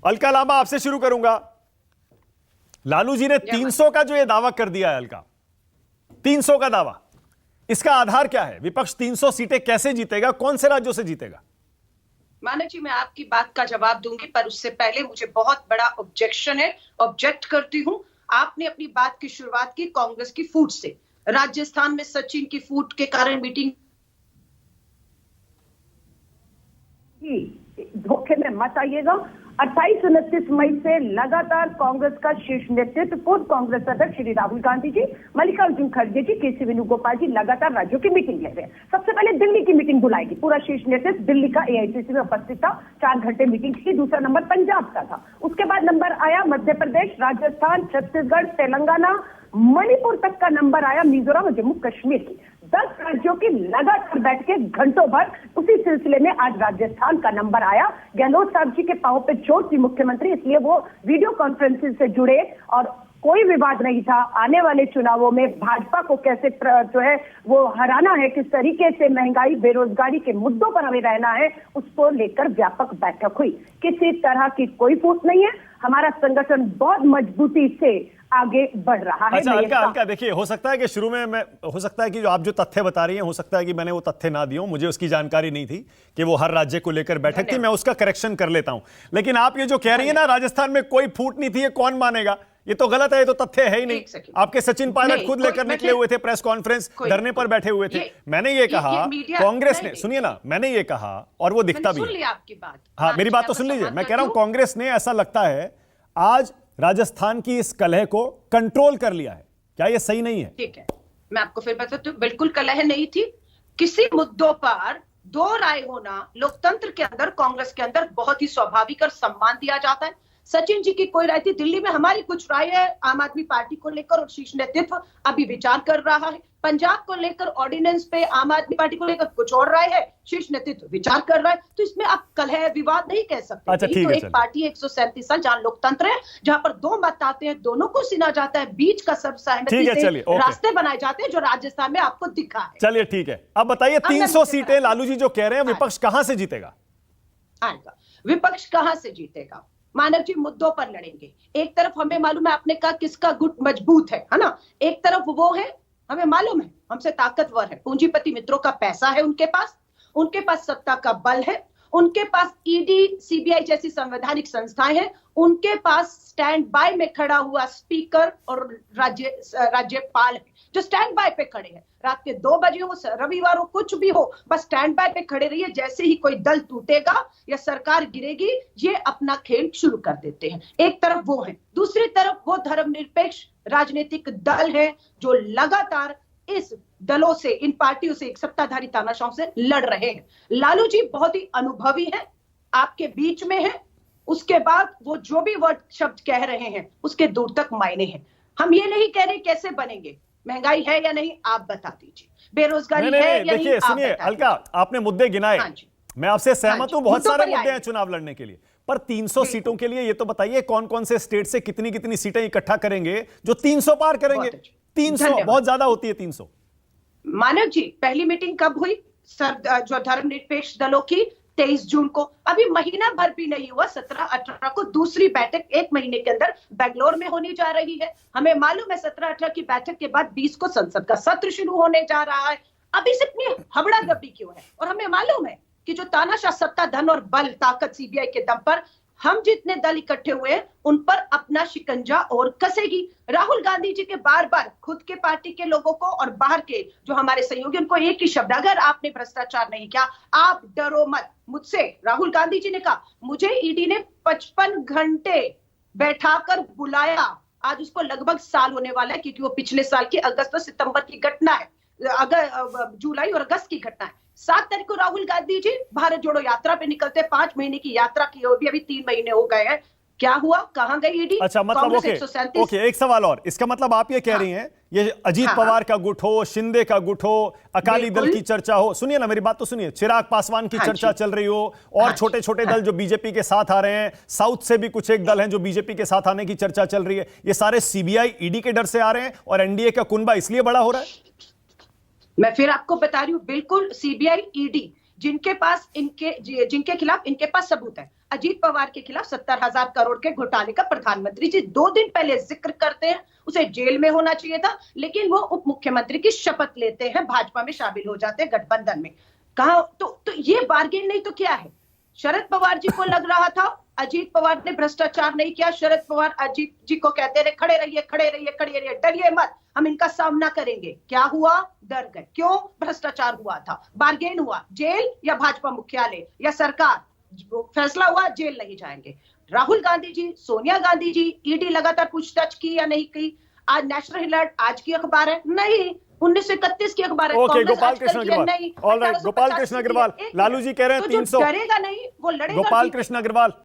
अलका लांबा, आपसे शुरू करूंगा। लालू जी ने 300 का जो ये दावा कर दिया है, अलका 300 का दावा, इसका आधार क्या है? विपक्ष 300 सीटें कैसे जीतेगा, कौन से राज्यों से जीतेगा? मानव जी, मैं आपकी बात का जवाब दूंगी, पर उससे पहले मुझे बहुत बड़ा ऑब्जेक्शन है, ऑब्जेक्ट करती हूं। आपने अपनी बात की शुरुआत की कांग्रेस की फूट से। राजस्थान में सचिन की फूट के कारण मीटिंग धोखे में मत आइएगा। 28-29 मई से लगातार कांग्रेस का शीर्ष नेतृत्व, पूर्व कांग्रेस अध्यक्ष श्री राहुल गांधी जी, मल्लिकार्जुन खड़गे जी, केसी वेणुगोपाल जी लगातार राज्यों की मीटिंग ले रहे हैं। सबसे पहले दिल्ली की मीटिंग बुलाएगी। पूरा शीर्ष नेतृत्व दिल्ली का एआईसीसी में उपस्थित था। 4 घंटे मीटिंग की। दूसरा नंबर पंजाब का था। उसके बाद नंबर आया मध्य प्रदेश, राजस्थान, छत्तीसगढ़, तेलंगाना, मणिपुर तक का नंबर आया, मिजोरम और जम्मू कश्मीर की। 10 राज्यों की लगातार बैठ के घंटों भर। उसी सिलसिले में आज राजस्थान का नंबर आया। गहलोत साहब जी के पांव पे चोट थी मुख्यमंत्री, इसलिए वो वीडियो कॉन्फ्रेंसिंग से जुड़े और कोई विवाद नहीं था। आने वाले चुनावों में भाजपा को कैसे जो है वो हराना है, किस तरीके से महंगाई, बेरोजगारी के मुद्दों पर हमें रहना है, उसको लेकर व्यापक बैठक हुई। किसी तरह की कोई फूट नहीं है। हमारा संगठन बहुत मजबूती से आगे बढ़ रहा है। अच्छा अलका, देखिए, हो सकता है कि शुरू में हो सकता है कि जो आप जो तथ्य बता रही हैं, हो सकता है कि मैंने वो तथ्य ना दिए, मुझे उसकी जानकारी नहीं थी कि वो हर राज्य को लेकर बैठक थी। मैं उसका करेक्शन कर लेता हूं। लेकिन आप ये जो कह रही है ना, राजस्थान में कोई फूट नहीं थी, ये कौन मानेगा? ये तो गलत है, ये तो तथ्य है ही नहीं। आपके सचिन पायलट खुद लेकर निकले हुए थे प्रेस कॉन्फ्रेंस, धरने पर बैठे हुए थे। मैंने ये कहा, कांग्रेस ने, सुनिए ना, मैंने ये कहा और वो दिखता भी है। आपकी बात, हाँ, मेरी बात तो सुन लीजिए। मैं कह रहा हूं कांग्रेस ने, ऐसा लगता है आज राजस्थान की इस कलह को कंट्रोल कर लिया है। क्या ये सही नहीं है? ठीक है, मैं आपको फिर बताती हूं। बिल्कुल कलह नहीं थी। किसी मुद्दों पर दो राय होना लोकतंत्र के अंदर, कांग्रेस के अंदर बहुत ही स्वाभाविक और सम्मान दिया जाता है। सचिन जी की कोई राय थी, दिल्ली में हमारी कुछ राय है आम आदमी पार्टी को लेकर और शीर्ष नेतृत्व अभी विचार कर रहा है। पंजाब को लेकर ऑर्डिनेंस पे आम आदमी पार्टी को लेकर कुछ और राय है, शीर्ष नेतृत्व विचार कर रहा है। तो इसमें आप कलह विवाद नहीं कह सकते। अच्छा, तो एक पार्टी 137 साल जहां लोकतंत्र है, जहां पर दो मत आते हैं, दोनों को सुना जाता है, बीच का सर्वसहमति से रास्ते बनाए जाते हैं, जो राजस्थान में आपको दिखा है। चलिए ठीक है, अब बताइए 300 सीटें लालू जी जो कह रहे हैं, विपक्ष कहां से जीतेगा? विपक्ष कहां से जीतेगा? मानव जी, मुद्दों पर लड़ेंगे। एक तरफ हमें मालूम है, आपने कहा किसका गुट मजबूत है ना? एक तरफ वो है, हमें मालूम है, हमसे ताकतवर है, पूंजीपति मित्रों का पैसा है उनके पास सत्ता का बल है, उनके पास ईडी, सीबीआई जैसी संवैधानिक संस्थाएं हैं, उनके पास स्टैंड बाय में खड़ा हुआ स्पीकर और राज्यपाल है, जो स्टैंड बाय पे खड़े हैं। रात के 2 बजे हो, रविवार हो, कुछ भी हो, बस स्टैंड बाय पे खड़े रहिए। जैसे ही कोई दल टूटेगा या सरकार गिरेगी, ये अपना खेल शुरू कर देते हैं। एक तरफ वो है, दूसरी तरफ वो धर्मनिरपेक्ष राजनीतिक दल है जो लगातार इस दलों से, इन पार्टियों से, एक सत्ताधारी तानाशाह से लड़ रहे हैं। लालू जी बहुत ही अनुभवी हैं, आपके बीच में है। उसके बाद वो जो भी वर्ड शब्द कह रहे हैं, उसके दूर तक मायने हैं। हम ये नहीं कह रहे कैसे बनेंगे, महंगाई है या नहीं आप बता दीजिए, बेरोजगारी है या नहीं। देखिए सुनिए अलका, आपने मुद्दे गिनाए, मैं आपसे सहमत हूं, बहुत सारे मुद्दे हैं चुनाव लड़ने के लिए, पर 300 सीटों के लिए ये तो बताइए कौन कौन से स्टेट से कितनी कितनी सीटें इकट्ठा करेंगे जो 300 पार करेंगे? 300 बहुत ज्यादा होती है। 300 मानव जी, पहली मीटिंग कब हुई जो धर्मनिरपेक्ष दलों की? 23 जून को। अभी महीना भर भी नहीं हुआ, 17-18 को दूसरी बैठक 1 महीने के अंदर बेंगलोर में होने जा रही है। हमें मालूम है 17-18 की बैठक के बाद 20 को संसद का सत्र शुरू होने जा रहा है। अभी से इतनी हबड़ा दबी क्यों है? और हमें मालूम है कि जो तानाशाह सत्ता, धन और बल, ताकत, सीबीआई के दम पर हम जितने दल इकट्ठे हुए हैं, उन पर अपना शिकंजा और कसेगी। राहुल गांधी जी के बार बार खुद के पार्टी के लोगों को और बाहर के जो हमारे सहयोगी, उनको एक ही शब्द, अगर आपने भ्रष्टाचार नहीं किया आप डरो मत। मुझसे राहुल गांधी जी ने कहा, मुझे ईडी ने 55 घंटे बैठाकर बुलाया। आज उसको लगभग साल होने वाला है, क्योंकि वो पिछले साल की अगस्त और सितंबर की घटना है, जुलाई और अगस्त की घटना है। 7 तारीख को राहुल गांधी जी भारत जोड़ो यात्रा पे निकलते, 5 महीने की यात्रा की, अभी 3 महीने हो गए हैं। क्या हुआ, कहां गई ईडी? अच्छा, मतलब ओके, एक सवाल और। इसका मतलब आप ये कह रही हैं, ये अजीत पवार का गुट हो, शिंदे का गुट हो, अकाली दल की चर्चा हो, सुनिए ना मेरी बात तो सुनिए, चिराग पासवान की चर्चा चल रही हो, और छोटे छोटे दल जो बीजेपी के साथ आ रहे हैं, साउथ से भी कुछ एक दल हैं जो बीजेपी के साथ आने की चर्चा चल रही है, ये सारे सीबीआई, ईडी के डर से आ रहे हैं और एनडीए का कुनबा इसलिए बड़ा हो रहा है? मैं फिर आपको बता रही हूं, बिल्कुल सीबीआई, ईडी जिनके खिलाफ इनके पास सबूत है। अजीत पवार के खिलाफ 70,000 करोड़ के घोटाले का प्रधानमंत्री जी 2 दिन पहले जिक्र करते हैं, उसे जेल में होना चाहिए था, लेकिन वो उप मुख्यमंत्री की शपथ लेते हैं, भाजपा में शामिल हो जाते हैं, गठबंधन में। कहा तो ये बार्गेन नहीं तो क्या है? शरद पवार जी को लग रहा था अजीत पवार ने भ्रष्टाचार नहीं किया, शरद पवार अजीत जी को कहते रहे खड़े रहिए खड़े रहिए खड़े रहिए, डरिए मत, हम इनका सामना करेंगे। क्या हुआ? डर गए। क्यों? भ्रष्टाचार हुआ था, बार्गेन हुआ, जेल या भाजपा मुख्यालय या सरकार, फैसला हुआ जेल नहीं जाएंगे। राहुल गांधी जी, सोनिया गांधी जी, ईडी लगातार पूछताछ की या नहीं की? आज नेशनल हेराल्ड आज की अखबार है, नहीं 1931 की अखबार है। ओके, गोपाल कृष्ण अग्रवाल, ऑलराइट, गोपाल कृष्ण अग्रवाल, लालू जी कह रहे हैं 300, डरेगा नहीं, वो लड़ेगा। गोपाल कृष्ण अग्रवाल,